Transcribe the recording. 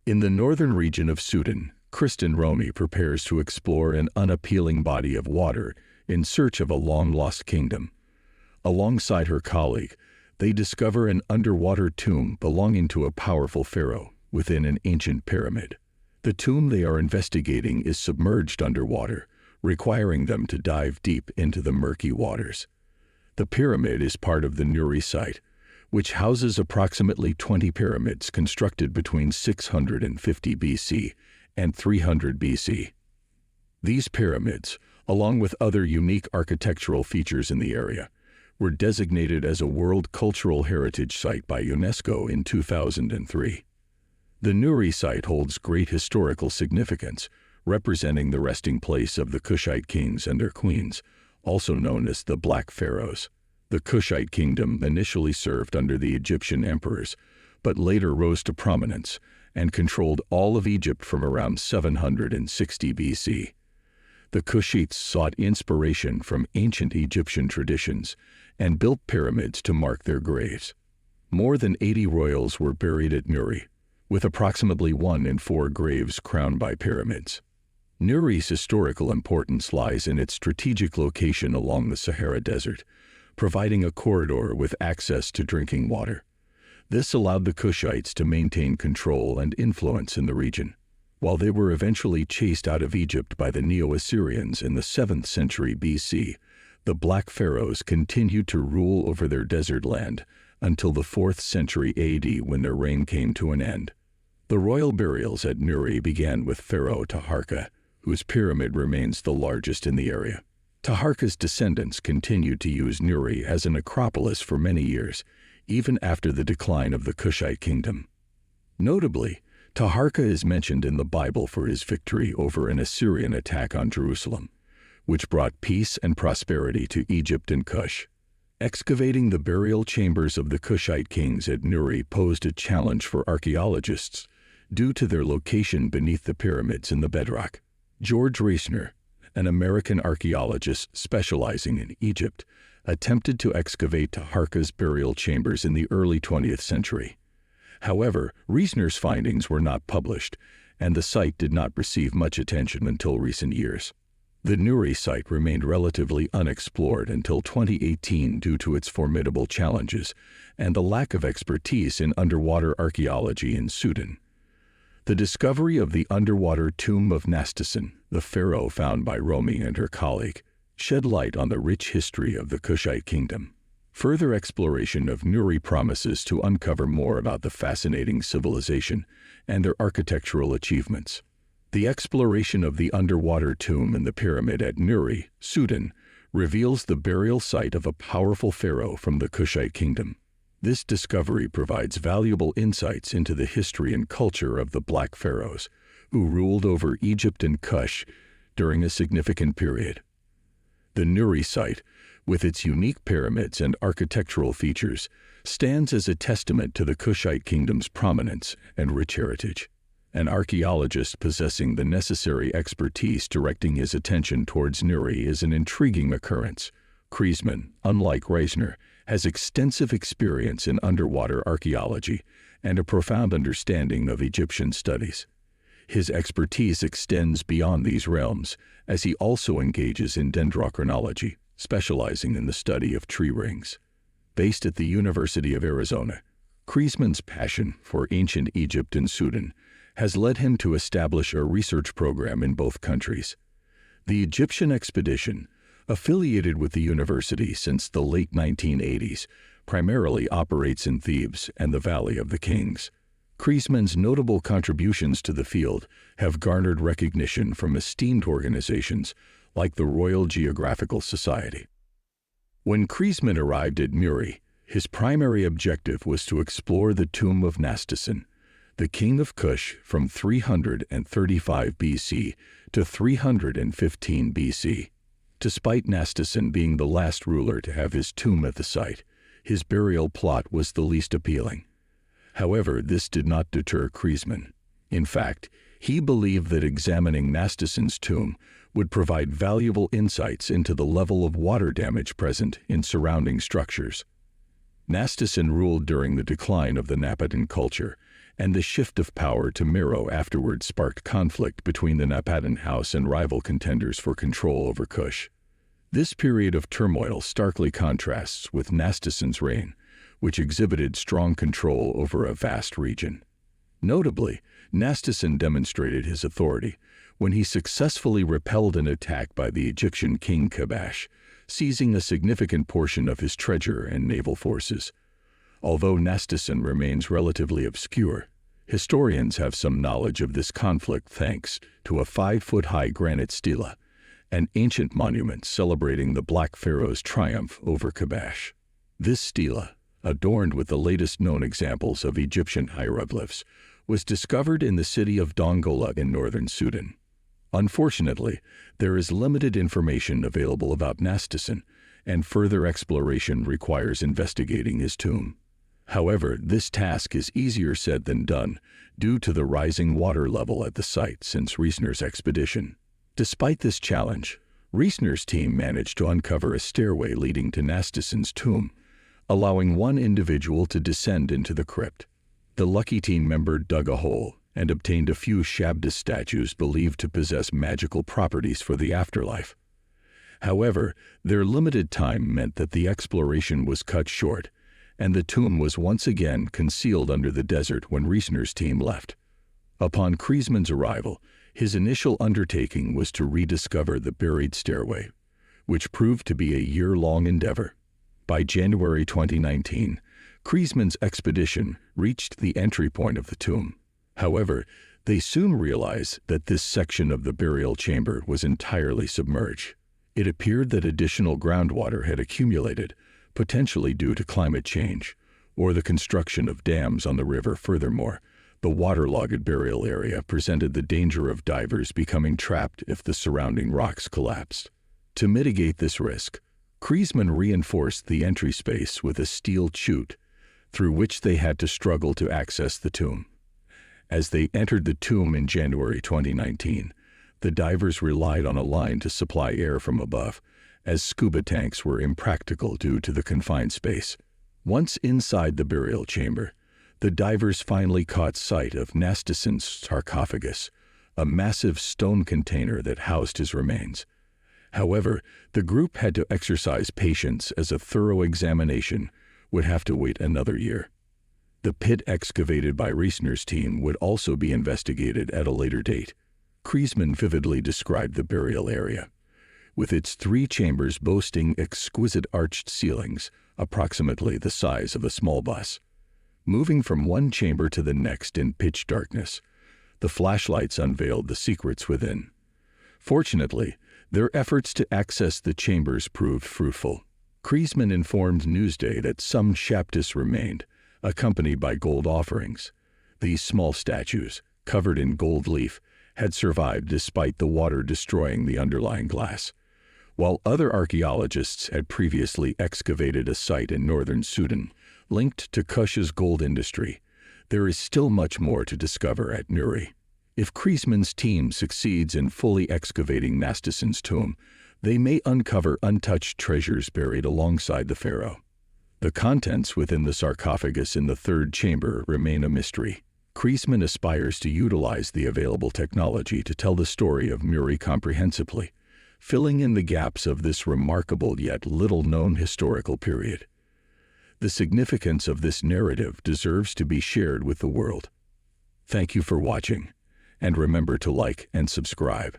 In the northern region of Sudan, Kristin Romey prepares to explore an unappealing body of water in search of a long-lost kingdom. Alongside her colleague, they discover an underwater tomb belonging to a powerful pharaoh within an ancient pyramid. The tomb they are investigating is submerged underwater, requiring them to dive deep into the murky waters. The pyramid is part of the Nuri site, which houses approximately 20 pyramids constructed between 650 BC and 300 BC. These pyramids, along with other unique architectural features in the area, were designated as a World Cultural Heritage Site by UNESCO in 2003. The Nuri site holds great historical significance, representing the resting place of the Kushite kings and their queens, also known as the Black Pharaohs. The Kushite kingdom initially served under the Egyptian emperors, but later rose to prominence and controlled all of Egypt from around 760 BC. The Kushites sought inspiration from ancient Egyptian traditions and built pyramids to mark their graves. More than 80 royals were buried at Nuri, with approximately 1 in 4 graves crowned by pyramids. Nuri's historical importance lies in its strategic location along the Sahara Desert, providing a corridor with access to drinking water. This allowed the Kushites to maintain control and influence in the region. While they were eventually chased out of Egypt by the Neo-Assyrians in the 7th century BC, the Black Pharaohs continued to rule over their desert land until the 4th century AD when their reign came to an end. The royal burials at Nuri began with Pharaoh Taharka, whose pyramid remains the largest in the area. Taharka's descendants continued to use Nuri as an acropolis for many years, even after the decline of the Kushite kingdom. Notably, Taharka is mentioned in the Bible for his victory over an Assyrian attack on Jerusalem, which brought peace and prosperity to Egypt and Kush. Excavating the burial chambers of the Kushite kings at Nuri posed a challenge for archaeologists due to their location beneath the pyramids in the bedrock. George Reisner, an American archaeologist specializing in Egypt, attempted to excavate Taharka's burial chambers in the early 20th century. However, Reisner's findings were not published, and the site did not receive much attention until recent years. The Nuri site remained relatively unexplored until 2018 due to its formidable challenges and the lack of expertise in underwater archaeology in Sudan. The discovery of the underwater tomb of Nastasen, the pharaoh found by Romey and her colleague, shed light on the rich history of the Kushite kingdom. Further exploration of Nuri promises to uncover more about the fascinating civilization and their architectural achievements. The exploration of the underwater tomb in the pyramid at Nuri, Sudan, reveals the burial site of a powerful pharaoh from the Kushite kingdom. This discovery provides valuable insights into the history and culture of the Black Pharaohs, who ruled over Egypt and Kush during a significant period. The Nuri site, with its unique pyramids and architectural features, stands as a testament to the Kushite kingdom's prominence and rich heritage. An archaeologist possessing the necessary expertise directing his attention towards Nuri is an intriguing occurrence. Kristin, unlike Reisner, has extensive experience in underwater archaeology and a profound understanding of Egyptian studies. His expertise extends beyond these realms, as he also engages in dendrochronology, specializing in the study of tree rings. Based at the University of Arizona, Kristin's passion for ancient Egypt and Sudan has led him to establish a research program in both countries. The Egyptian expedition, affiliated with the university since the late 1980s, primarily operates in Thebes and the Valley of the Kings. Kristin's notable contributions to the field have garnered recognition from esteemed organizations like the Royal Geographical Society. When Kristin arrived at Nuri, his primary objective was to explore the tomb of Nastasen, the king of Kush from 335 BC to 315 BC. Despite Nastasen being the last ruler to have his tomb at the site, his burial plot was the least appealing. However, this did not deter Kristin. In fact, he believed that examining Nastasen's tomb would provide valuable insights into the level of water damage present in surrounding structures. Nastasen ruled during the decline of the Napatan culture and the shift of power to Meroe afterward sparked conflict between the Napatan house and rival contenders for control over Kush. This period of turmoil starkly contrasts with Nastasin's reign, which exhibited strong control over a vast region. Notably, Nastasin demonstrated his authority when he successfully repelled an attack by the Egyptian king Kabash, seizing a significant portion of his treasure and naval forces. Although Nastasin remains relatively obscure, historians have some knowledge of this conflict thanks to a 5-foot-high granite stela, an ancient monument celebrating the Black Pharaoh's triumph over Kabash. This stela, adorned with the latest known examples of Egyptian hieroglyphs, was discovered in the city of Dongola in northern Sudan. Unfortunately, there is limited information available about Nastasin, and further exploration requires investigating his tomb. However, this task is easier said than done due to the rising water level at the site since Riesner's expedition. Despite this challenge, Riesner's team managed to uncover a stairway leading to Nastasin's tomb, allowing one individual to descend into the crypt. The lucky team member dug a hole and obtained a few Shabda statues believed to possess magical properties for the afterlife. However, their limited time meant that the exploration was cut short, and the tomb was once again concealed under the desert when Riesner's team left. Upon Kristin's arrival, his initial undertaking was to rediscover the buried stairway, which proved to be a year-long endeavor. By January 2019, Kristin's expedition reached the entry point of the tomb. However, they soon realized that this section of the burial chamber was entirely submerged. It appeared that additional groundwater had accumulated, potentially due to climate change, or the construction of dams on the river. Furthermore, the waterlogged burial area presented the danger of divers becoming trapped if the surrounding rocks collapsed. To mitigate this risk, Kristin reinforced the entry space with a steel chute, through which they had to struggle to access the tomb. As they entered the tomb in January 2019, the divers relied on a line to supply air from above, as scuba tanks were impractical due to the confined space. Once inside the burial chamber, the divers finally caught sight of Nastasin's sarcophagus, a massive stone container that housed his remains. However, the group had to exercise patience as a thorough examination would have to wait another year. The pit excavated by Riesner's team would also be investigated at a later date. Kristin vividly described the burial area, with its 3 chambers boasting exquisite arched ceilings, approximately the size of a small bus. Moving from one chamber to the next in pitch darkness, the flashlights unveiled the secrets within. Fortunately, their efforts to access the chambers proved fruitful. Kristin informed Newsday that some Shabdas remained, accompanied by gold offerings. These small statues, covered in gold leaf, had survived despite the water destroying the underlying glass. While other archaeologists had previously excavated a site in northern Sudan linked to Kush's gold industry, there is still much more to discover at Nuri. If Kristin's team succeeds in fully excavating Nastasin's tomb, they may uncover untouched treasures buried alongside the pharaoh. The contents within the sarcophagus in the 3rd chamber remain a mystery. Kristin aspires to utilize the available technology to tell the story of Nuri comprehensively, filling in the gaps of this remarkable yet little-known historical period. The significance of this narrative deserves to be shared with the world. Thank you for watching, and remember to like and subscribe.